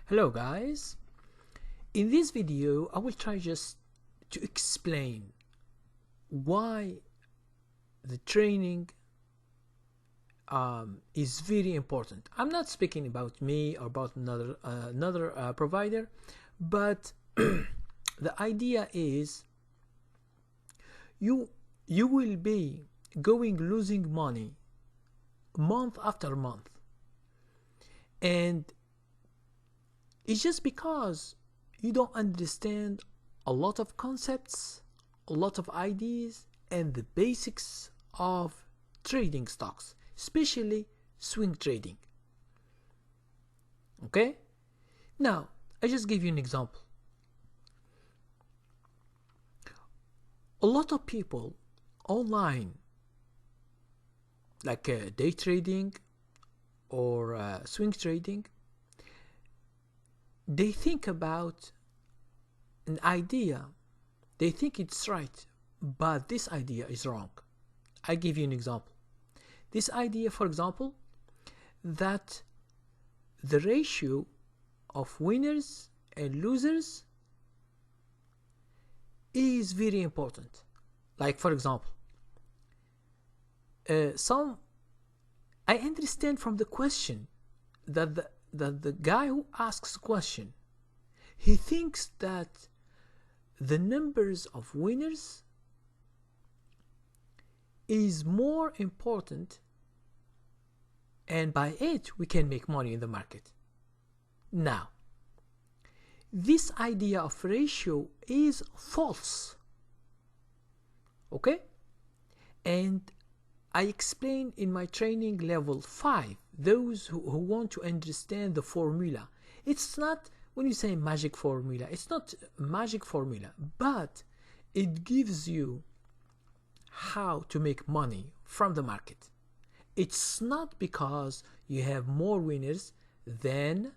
Hello guys, in this video I will try just to explain why the training is very important. I'm not speaking about me or about another provider, but the idea is you will be losing money month after month, and it's just because you don't understand a lot of concepts, a lot of ideas, and the basics of trading stocks, especially swing trading. Okay? Now, I just give you an example. A lot of people online, like day trading or swing trading, they think about an idea, they think it's right, but this idea is wrong. I give you an example. This idea, for example, that the ratio of winners and losers is very important. Like, for example, I understand from the question that the guy who asks the question, he thinks that the numbers of winners is more important, and by it we can make money in the market. Now, this idea of ratio is false. Okay? And I explain in my training level 5, those who want to understand the formula. It's not, when you say magic formula, it's not magic formula, but it gives you how to make money from the market. It's not because you have more winners than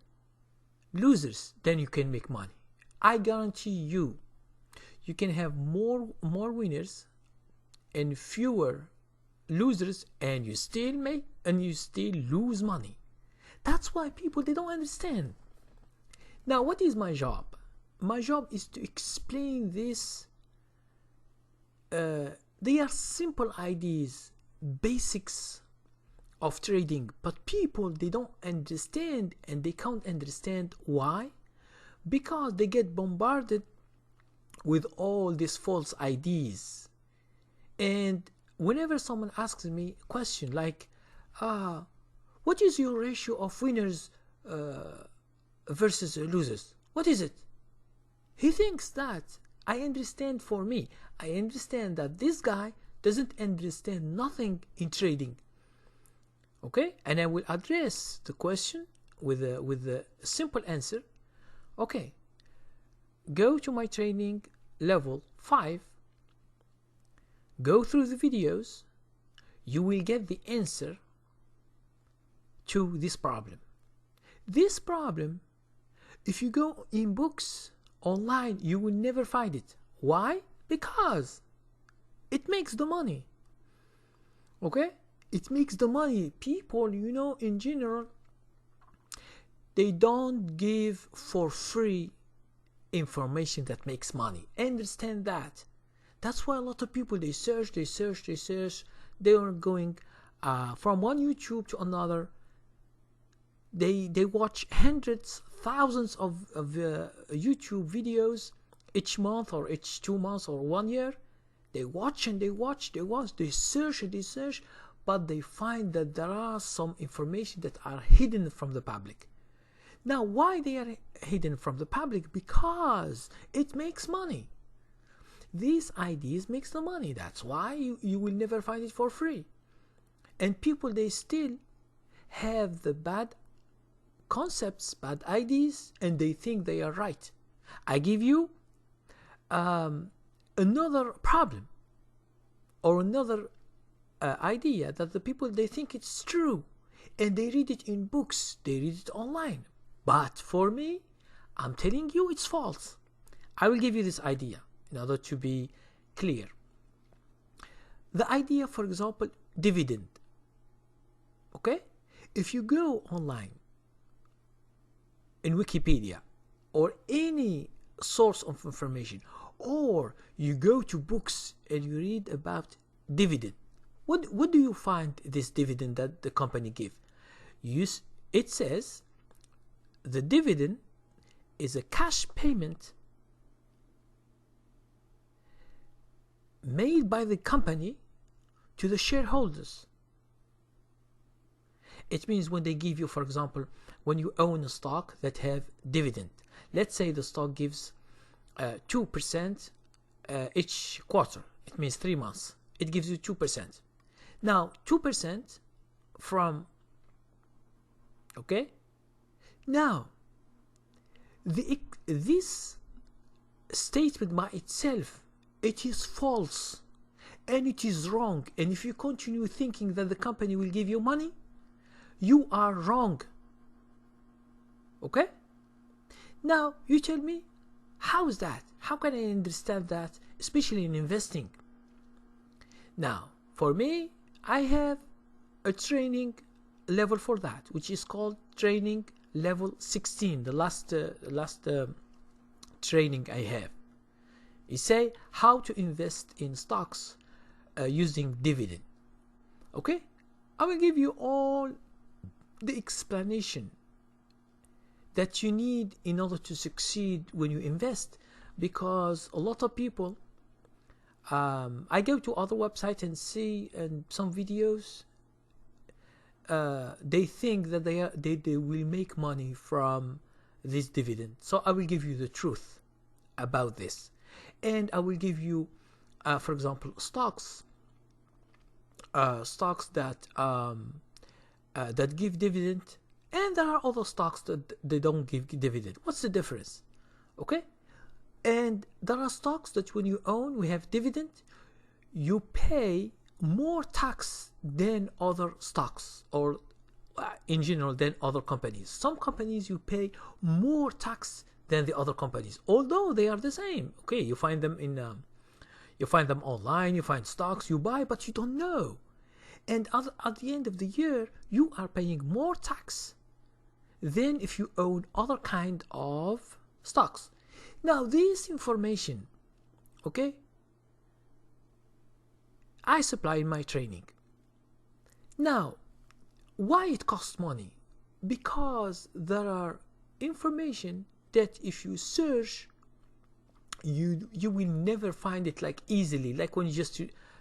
losers, then you can make money. I guarantee you, you can have more winners and fewer losers, and you still lose money. That's why people, they don't understand. Now, what is my job? My job is to explain this. They are simple ideas, basics of trading, but people, they don't understand, and they can't understand why, because they get bombarded with all these false ideas. And whenever someone asks me a question like, what is your ratio of winners versus losers? What is it? He thinks that I understand. For me, I understand that this guy doesn't understand nothing in trading. Okay? And I will address the question with a simple answer. Okay, go to my training level 5, go through the videos, you will get the answer to this problem. This problem, if you go in books online, you will never find it. Why? Because it makes the money. Okay? It makes the money. People, in general, they don't give for free information that makes money. Understand that. That's why a lot of people, they search. They are going from one YouTube to another. They watch hundreds, thousands of YouTube videos each month or each 2 months or 1 year. They watch, they search, but they find that there are some information that are hidden from the public. Now, why they are hidden from the public? Because it makes money. These ideas makes the money. That's why you will never find it for free. And people, they still have the bad concepts, bad ideas, and they think they are right. I give you another problem or another idea that the people, they think it's true, and they read it in books, they read it online. But for me, I'm telling you, it's false. I will give you this idea in order to be clear. The idea, for example, dividend. Okay? If you go online in Wikipedia or any source of information, or you go to books and you read about dividend, what do you find this dividend that the company give? It says the dividend is a cash payment made by the company to the shareholders. It means when they give you, for example, when you own a stock that have dividend, let's say the stock gives 2% each quarter. It means 3 months. It gives you 2%. Now, 2% from, okay? Now, this statement by itself, it is false and it is wrong. And if you continue thinking that the company will give you money, you are wrong. Okay? Now, you tell me, how is that? How can I understand that, especially in investing? Now, for me, I have a training level for that, which is called training level 16, the last training I have. It say how to invest in stocks using dividend. Okay? I will give you all the explanation that you need in order to succeed when you invest, because a lot of people, I go to other websites and see some videos, they think that they will make money from this dividend. So I will give you the truth about this, and I will give you, for example, stocks that that give dividend, and there are other stocks that they don't give dividend. What's the difference? Okay? And there are stocks that when you own, we have dividend, you pay more tax than other stocks, or in general than other companies. Some companies you pay more tax than the other companies, although they are the same. Okay, you find them in you find them online, you find stocks, you buy, but you don't know. And at the end of the year, you are paying more tax than if you own other kind of stocks. Now, this information, okay, I supply in my training. Now, why it costs money? Because there are information that if you search, you will never find it like easily, like when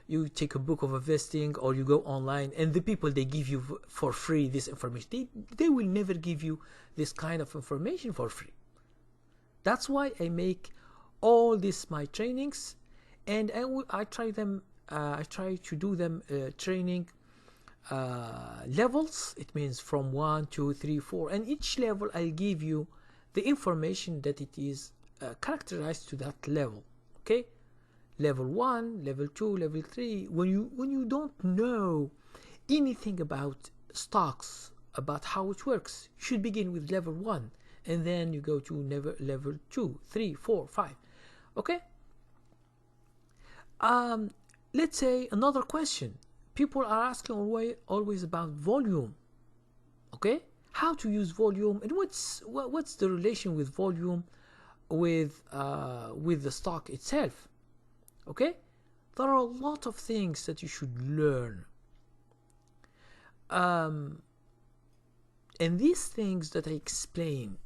you take a book of investing, or you go online and the people, they give you for free this information. They will never give you this kind of information for free. That's why I make all this my trainings, and I try to do them training levels. It means from 1, 2, 3, 4, and each level I'll give you the information that it is characterized to that level. Okay, level 1, level 2, level 3. When you don't know anything about stocks, about how it works, you should begin with level 1, and then you go to level 2, 3, 4, 5. Okay. Let's say another question. People are asking always about volume. Okay, how to use volume, and what's the relation with volume with the stock itself. Okay, there are a lot of things that you should learn, and these things that I explain,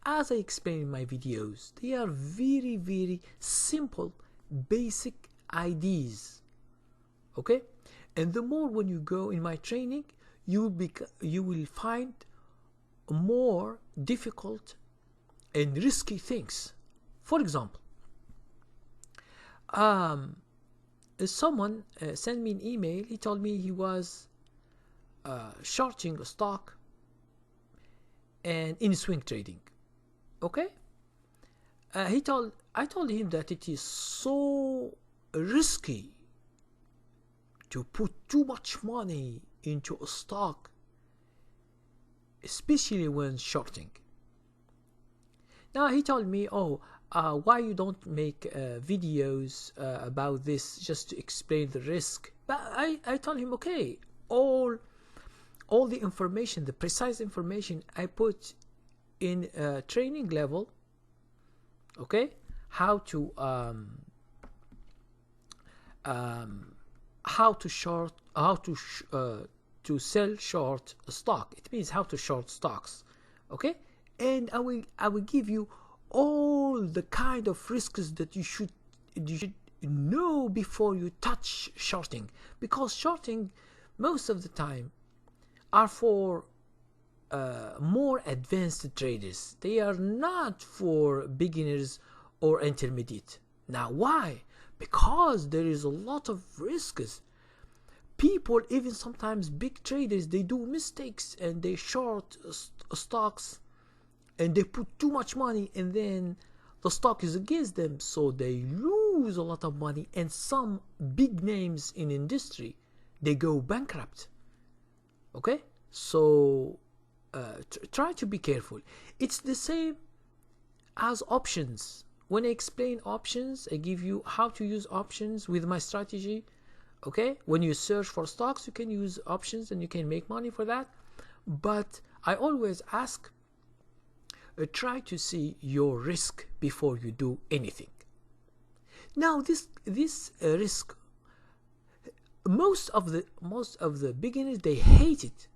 as I explain in my videos, they are very, very simple, basic ideas. Okay, and the more when you go in my training, you will find more difficult and risky things. For example, someone sent me an email. He told me he was shorting a stock and in swing trading. Okay, I told him that it is so risky to put too much money into a stock, especially when shorting. Now he told me, why you don't make videos about this, just to explain the risk? But I told him, okay, all the information, the precise information I put in training level, okay, how to sell short stock. It means how to short stocks, okay. And I will give you all the kind of risks that you should know before you touch shorting, because shorting most of the time are for more advanced traders. They are not for beginners or intermediate. Now why? Because there is a lot of risks. People, even sometimes big traders, they do mistakes and they short stocks and they put too much money, and then the stock is against them, so they lose a lot of money, and some big names in industry, they go bankrupt. Okay, so try to be careful. It's the same as options. When I explain options, I give you how to use options with my strategy. Okay, when you search for stocks, you can use options and you can make money for that. But I always ask, try to see your risk before you do anything. Now this risk, most of the beginners, they hate it.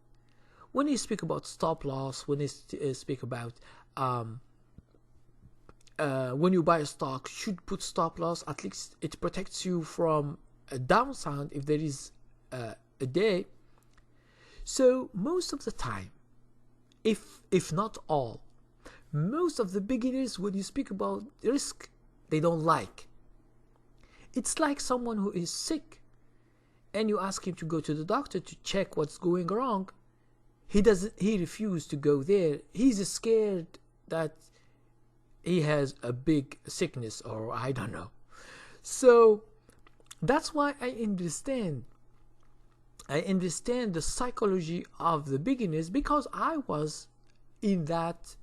When you speak about stop loss, when you speak about when you buy a stock, should put stop loss. At least it protects you from a downside if there is a day. So most of the time, if not all, most of the beginners, when you speak about risk, they don't like. It's like someone who is sick and you ask him to go to the doctor to check what's going wrong. He refused to go there. He's scared that he has a big sickness, or I don't know. So that's why I understand the psychology of the beginners, because I was in that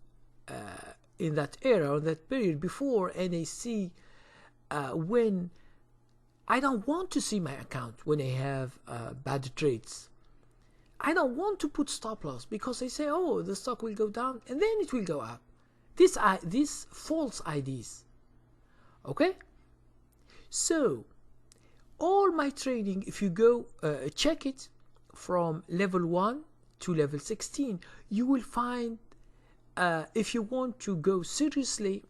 era, that period before, and I see when I don't want to see my account when I have bad trades. I don't want to put stop loss because I say, oh, the stock will go down and then it will go up. These false ideas. Okay? So, all my trading, if you go check it from level 1 to level 16, you will find, if you want to go seriously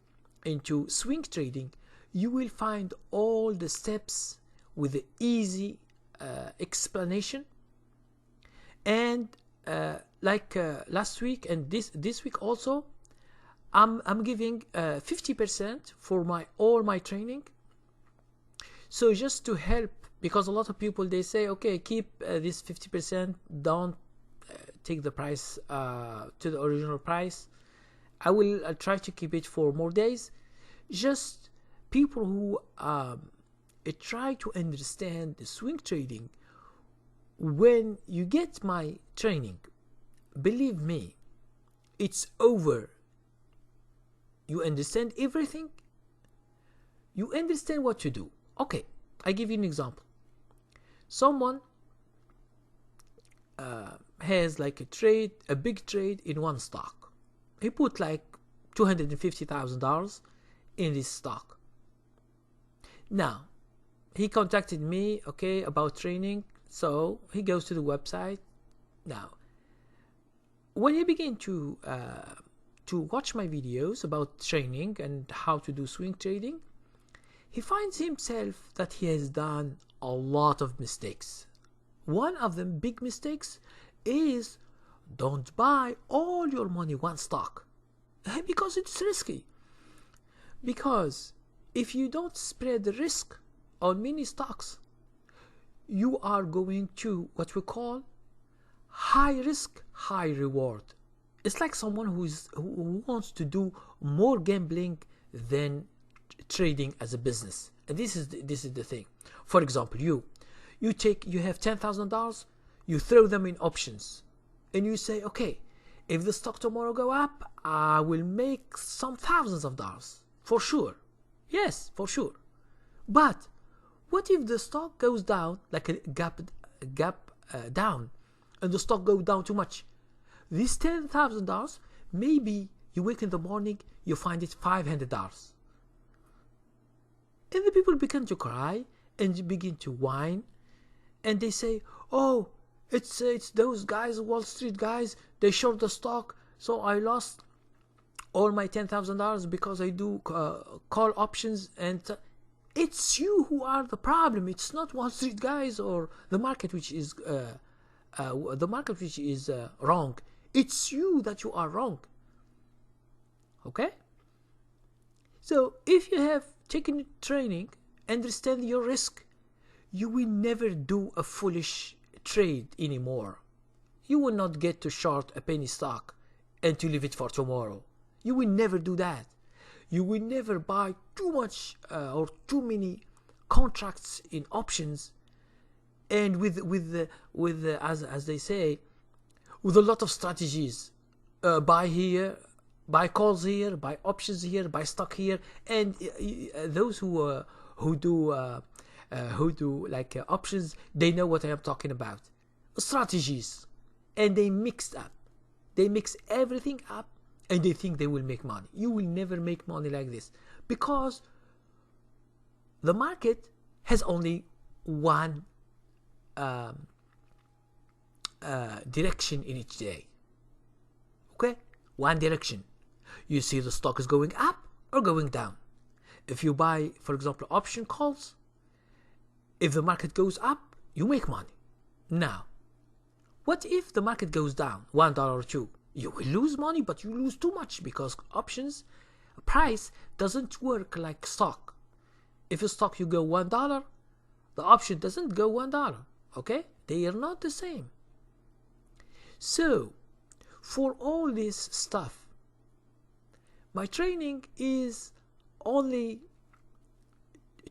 into swing trading, you will find all the steps with the easy explanation. And like last week and this week also, I'm giving 50% for all my training. So just to help, because a lot of people, they say, okay, keep this 50%, don't take the price to the original price. I will try to keep it for more days. Just people who try to understand the swing trading. When you get my training, believe me, it's over. You understand everything. You understand what to do. Okay, I give you an example. Someone has like a big trade in one stock. He put like $250,000 in this stock. Now, he contacted me, okay, about training. So he goes to the website. Now, when he began to watch my videos about training and how to do swing trading, he finds himself that he has done a lot of mistakes. One of the big mistakes is don't buy all your money one stock, because it's risky. Because if you don't spread the risk on many stocks, you are going to what we call high risk, high reward. It's like someone who wants to do more gambling than trading as a business. And this is the thing. For example, you have $10,000, you throw them in options, and you say, okay, if the stock tomorrow go up, I will make some thousands of dollars for sure. Yes, for sure. But what if the stock goes down, like a gap down, and the stock goes down too much? This $10,000 maybe You wake in the morning, you find it $500. And the people begin to cry and begin to whine, and they say, "Oh, it's those guys, Wall Street guys. They short the stock, so I lost all my $10,000 because I do call options." And it's you who are the problem. It's not Wall Street guys or the market which is wrong. It's you that you are wrong. Okay? So if you have taken training, understand your risk, you will never do a foolish trade anymore. You will not get to short a penny stock and to leave it for tomorrow. You will never do that. You will never buy too much or too many contracts in options, and with as they say, with a lot of strategies. Buy here, buy calls here, buy options here, buy stock here, and those who do like options, they know what I am talking about. Strategies, and they mix up. They mix everything up, and they think they will make money. You will never make money like this, because the market has only one direction in each day. Okay? One direction. You see the stock is going up or going down. If you buy, for example, option calls, if the market goes up, you make money. Now, what if the market goes down $1 or $2? You will lose money, but you lose too much, because options price doesn't work like stock. If a stock you go $1, the option doesn't go $1. Okay? They are not the same. So, for all this stuff, my training is only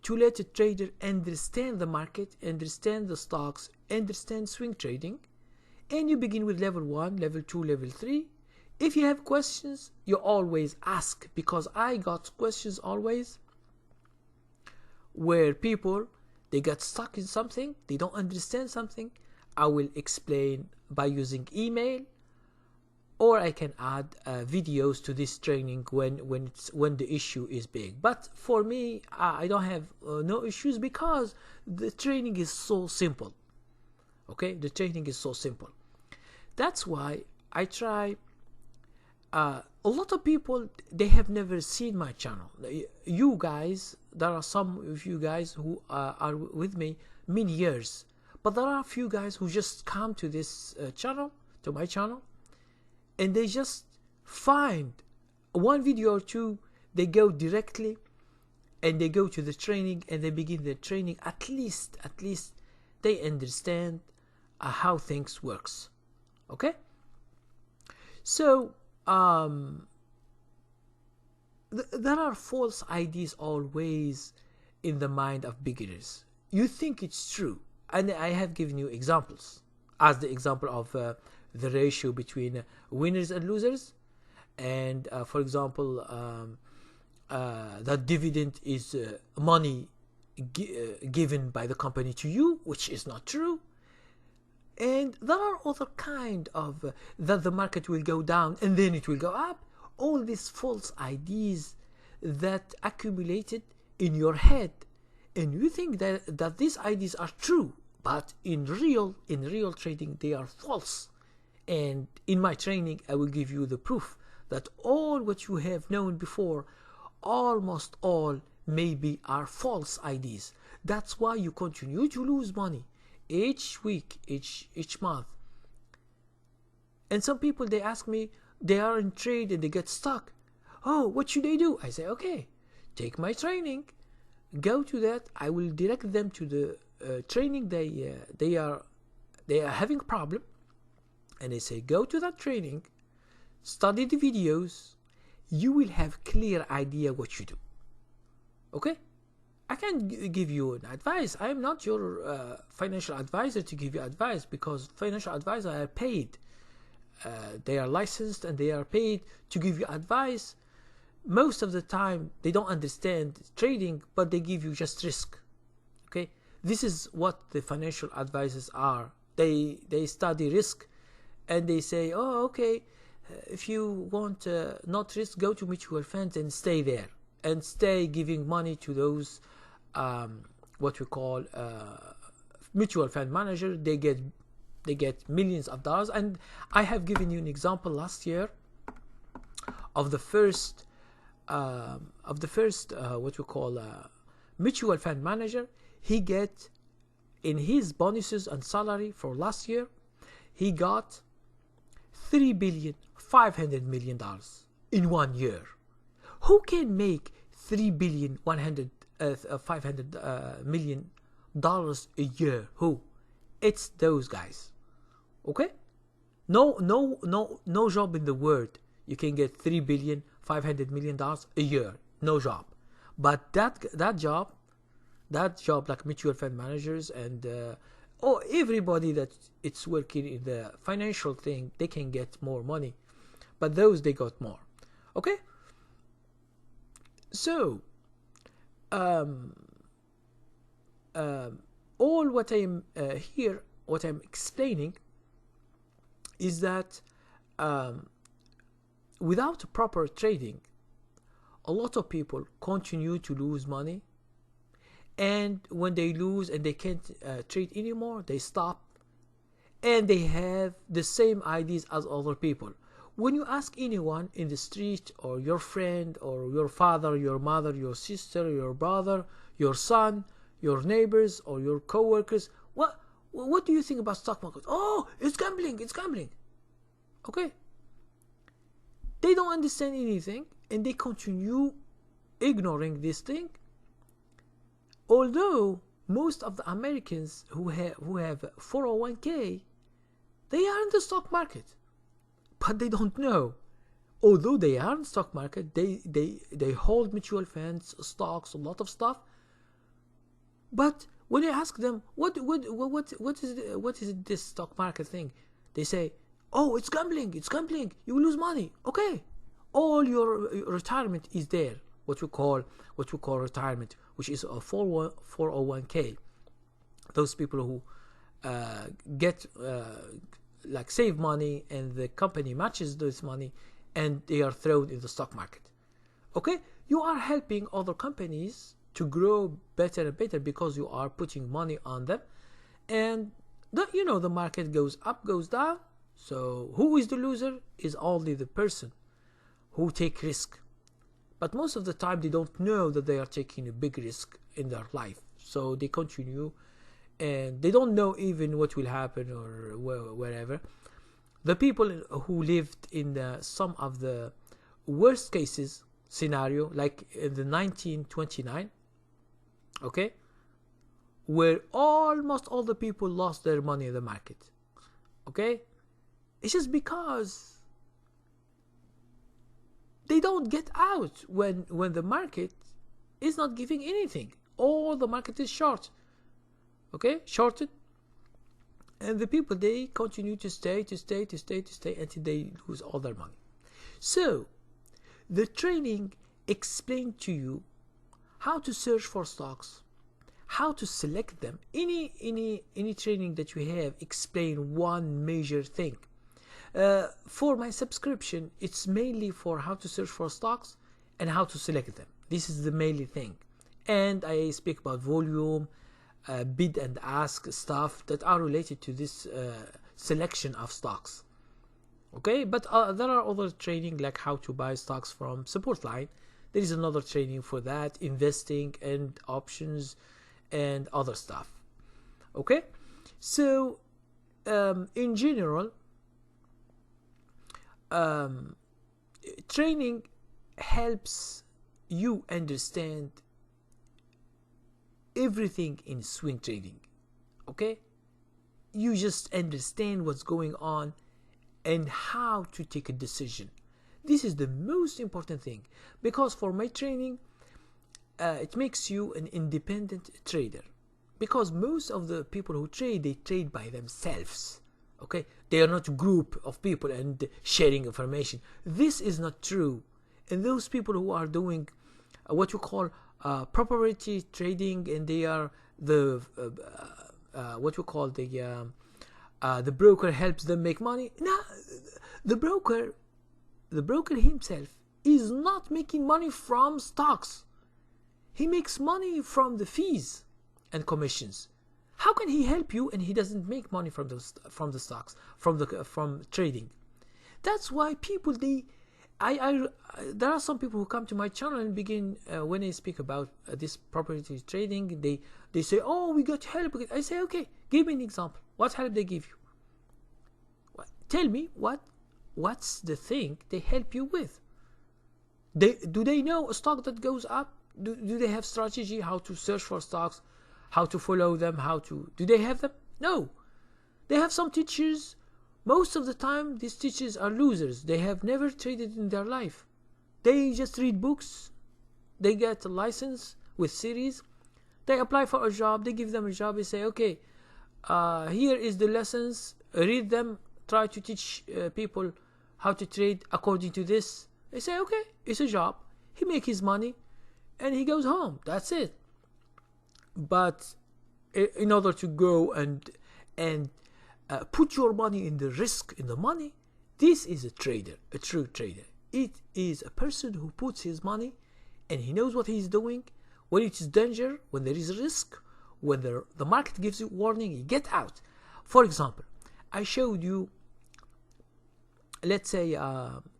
to let a trader understand the market, understand the stocks, understand swing trading. And you begin with level 1, level 2, level 3. If you have questions, you always ask, because I got questions always where people, they get stuck in something, they don't understand something. I will explain by using email, or I can add videos to this training when the issue is big. But for me, I don't have no issues, because the training is so simple. Okay, the training is so simple. That's why I try. A lot of people, they have never seen my channel. You guys, there are some of you guys who are with me many years, but there are a few guys who just come to this channel, to my channel, and they just find one video or two, they go directly and they go to the training and they begin the training. At least they understand how things works. Okay? So there are false ideas always in the mind of beginners. You think it's true, and I have given you examples, as the example of the ratio between winners and losers, and for example, that dividend is money given by the company to you, which is not true. And there are other kind of that the market will go down and then it will go up. All these false ideas that accumulated in your head, and you think that these ideas are true, but in real trading they are false. And in my training I will give you the proof that all what you have known before, almost all, maybe are false ideas. That's why you continue to lose money each week, each month. And some people, they ask me, they are in trade and they get stuck. Oh, what should they do? I say, okay, take my training, go to that. I will direct them to the training they are having a problem, and I say, go to that training, study the videos. You will have clear idea what you do. Okay? I can't give you an advice. I am not your financial advisor to give you advice, because financial advisors are paid. They are licensed and they are paid to give you advice. Most of the time, they don't understand trading, but they give you just risk. Okay, this is what the financial advisors are. They study risk, and they say, oh, okay, if you want not risk, go to mutual funds and stay there, and stay giving money to those what we call mutual fund manager. They get millions of dollars. And I have given you an example last year of the first what we call mutual fund manager. He get in his bonuses and salary for last year, he got $3,500,000,000 in 1 year. Who can make $3,500,000,000 a year? Who? It's those guys. Okay? No job in the world you can get $3,500,000,000 a year. No job. But that job like mutual fund managers and everybody that it's working in the financial thing, they can get more money. But those, they got more. Okay? So all what I'm here, what I'm explaining is that without proper trading, a lot of people continue to lose money, and when they lose and they can't trade anymore, they stop, and they have the same ideas as other people. When you ask anyone in the street, or your friend, or your father, your mother, your sister, your brother, your son, your neighbors, or your co-workers, what do you think about stock market? Oh, it's gambling, it's gambling. Okay? They don't understand anything, and they continue ignoring this thing. Although most of the Americans who have 401k, they are in the stock market, but they don't know. Although they are in the stock market, they hold mutual funds, stocks, a lot of stuff. But when you ask them what is this stock market thing, they say, oh, it's gambling, you will lose money. Okay, all your retirement is there. What we call retirement, which is a 401k. Those people who get like save money, and the company matches this money, and they are thrown in the stock market. Okay, you are helping other companies to grow better and better because you are putting money on them, and the market goes up, goes down. So who is the loser? Is only the person who take risk. But most of the time they don't know that they are taking a big risk in their life. So they continue, and they don't know even what will happen or wherever. The people who lived in some of the worst cases scenario, like in the 1929, okay, where almost all the people lost their money in the market. Okay, it's just because they don't get out when the market is not giving anything. All the market is short. Okay, shorted. And the people, they continue to stay until they lose all their money. So the training explained to you how to search for stocks, how to select them. Any training that you have explain one major thing. For my subscription, it's mainly for how to search for stocks and how to select them. This is the mainly thing. And I speak about volume, bid and ask stuff that are related to this selection of stocks. Okay, but there are other training like how to buy stocks from support line. There is another training for that, investing and options and other stuff. Okay, so in general, training helps you understand everything in swing trading. Okay, you just understand what's going on and how to take a decision. This is the most important thing, because for my training, it makes you an independent trader, because most of the people who trade, they trade by themselves. Okay, they are not a group of people and sharing information. This is not true. And those people who are doing what you call proprietary trading, and they are the what you call the broker helps them make money. No, the broker the broker himself is not making money from stocks. He makes money from the fees and commissions. How can he help you and he doesn't make money from the stocks, from trading? That's why people, there are some people who come to my channel and begin, when I speak about this property trading, they say, oh, we got help. I say, okay, give me an example. What help they give you? Tell me what's the thing they help you with. Do they know a stock that goes up? Do they have strategy, how to search for stocks, how to follow them, do they have them? No. They have some teachers. Most of the time, these teachers are losers. They have never traded in their life. They just read books. They get a license with series. They apply for a job. They give them a job. They say, okay, here is the lessons. Read them. Try to teach people how to trade according to this. They say, okay, it's a job. He makes his money and he goes home. That's it. But in order to go and put your money in the risk, in the money, this is a trader, a true trader. It is a person who puts his money and he knows what he's doing. When it is danger, when there is risk, when the market gives you warning, you get out. For example, I showed you, let's say,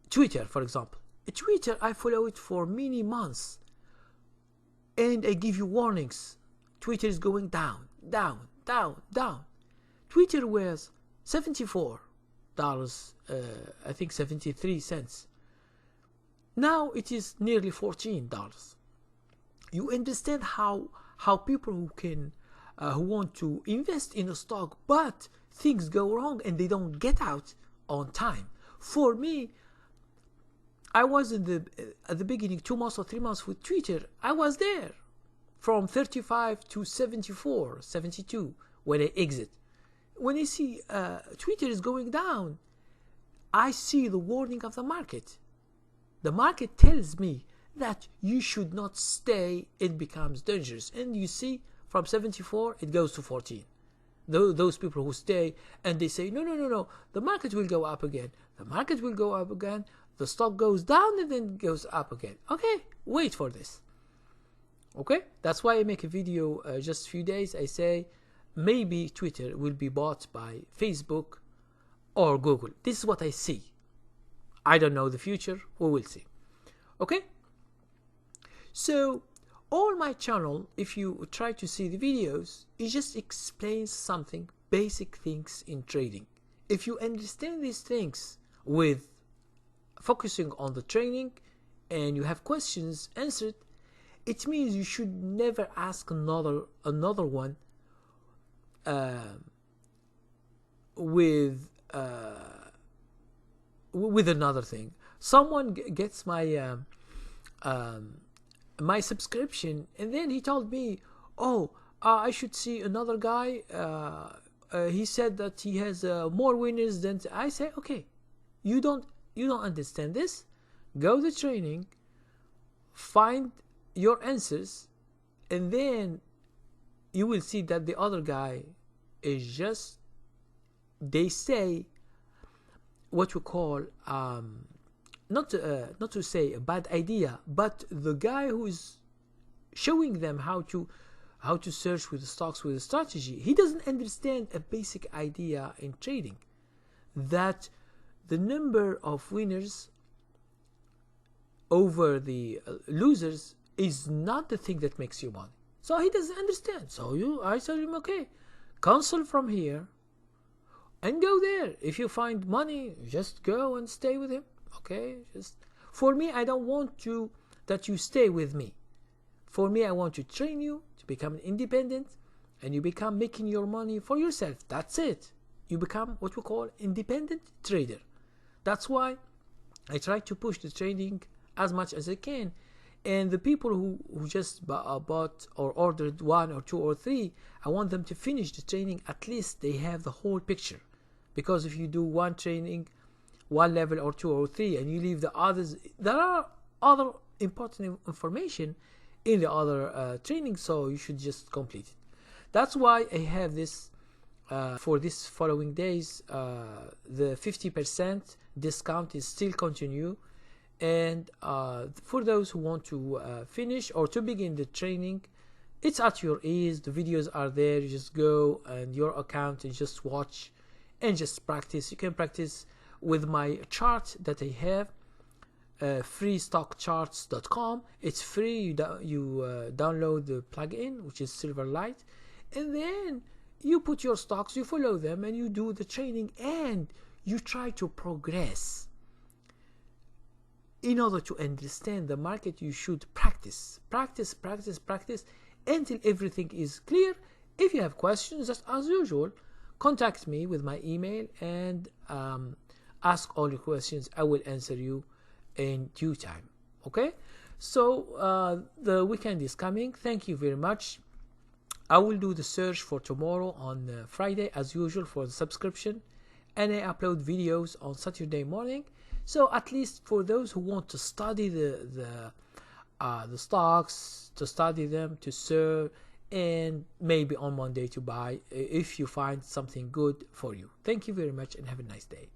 Twitter, for example. Twitter, I follow it for many months. And I give you warnings. Twitter is going down, down, down, down. Twitter was $74, I think 73 cents. Now it is nearly $14. You understand how people who want to invest in a stock, but things go wrong and they don't get out on time. For me, I was at the beginning, 2 months or 3 months with Twitter. I was there from 35 to 74, 72 when I exit. When I see Twitter is going down, I see the warning of the market. The market tells me that you should not stay, it becomes dangerous. And you see, from 74, it goes to 14. Those people who stay and they say, no, the market will go up again. The market will go up again. The stock goes down and then goes up again. Okay, wait for this. Okay, that's why I make a video just a few days. I say, maybe Twitter will be bought by Facebook or Google. This is what I see. I don't know the future. We will see. Okay? So, all my channel, if you try to see the videos, it just explains something, basic things in trading. If you understand these things with focusing on the training and you have questions answered, it means you should never ask another one with another thing. Someone gets my my subscription and then he told me, oh, I should see another guy. He said that he has more winners than I say. Okay, you don't understand this. Go to training, find your answers, and then you will see that the other guy is just, they say what we call not to say a bad idea, but the guy who is showing them how to search with the stocks with a strategy, he doesn't understand a basic idea in trading, that the number of winners over the losers is not the thing that makes you money. So he doesn't understand. So I tell him, okay, cancel from here and go there. If you find money, just go and stay with him. Okay, just for me, I don't want that you stay with me. For me, I want to train you to become independent, and you become making your money for yourself. That's it. You become what we call independent trader. That's why I try to push the trading as much as I can. And the people who just bought or ordered 1 or 2 or 3, I want them to finish the training. At least they have the whole picture. Because if you do one training, 1 level or 2 or 3, and you leave the others, there are other important information in the other training, so you should just complete it. That's why I have this for this following days, the 50% discount is still continue. And for those who want to finish or to begin the training, it's at your ease. The videos are there. You just go and your account and just watch and just practice. You can practice with my chart that I have, freestockcharts.com. It's free. You download the plugin, which is Silverlight, and then you put your stocks, you follow them, and you do the training, and you try to progress. In order to understand the market, you should practice until everything is clear. If you have questions, just as usual, contact me with my email and ask all your questions. I will answer you in due time. Okay? So the weekend is coming. Thank you very much. I will do the search for tomorrow on Friday as usual for the subscription, and I upload videos on Saturday morning. So at least for those who want to study the stocks, to study them, to serve, and maybe on Monday to buy if you find something good for you. Thank you very much and have a nice day.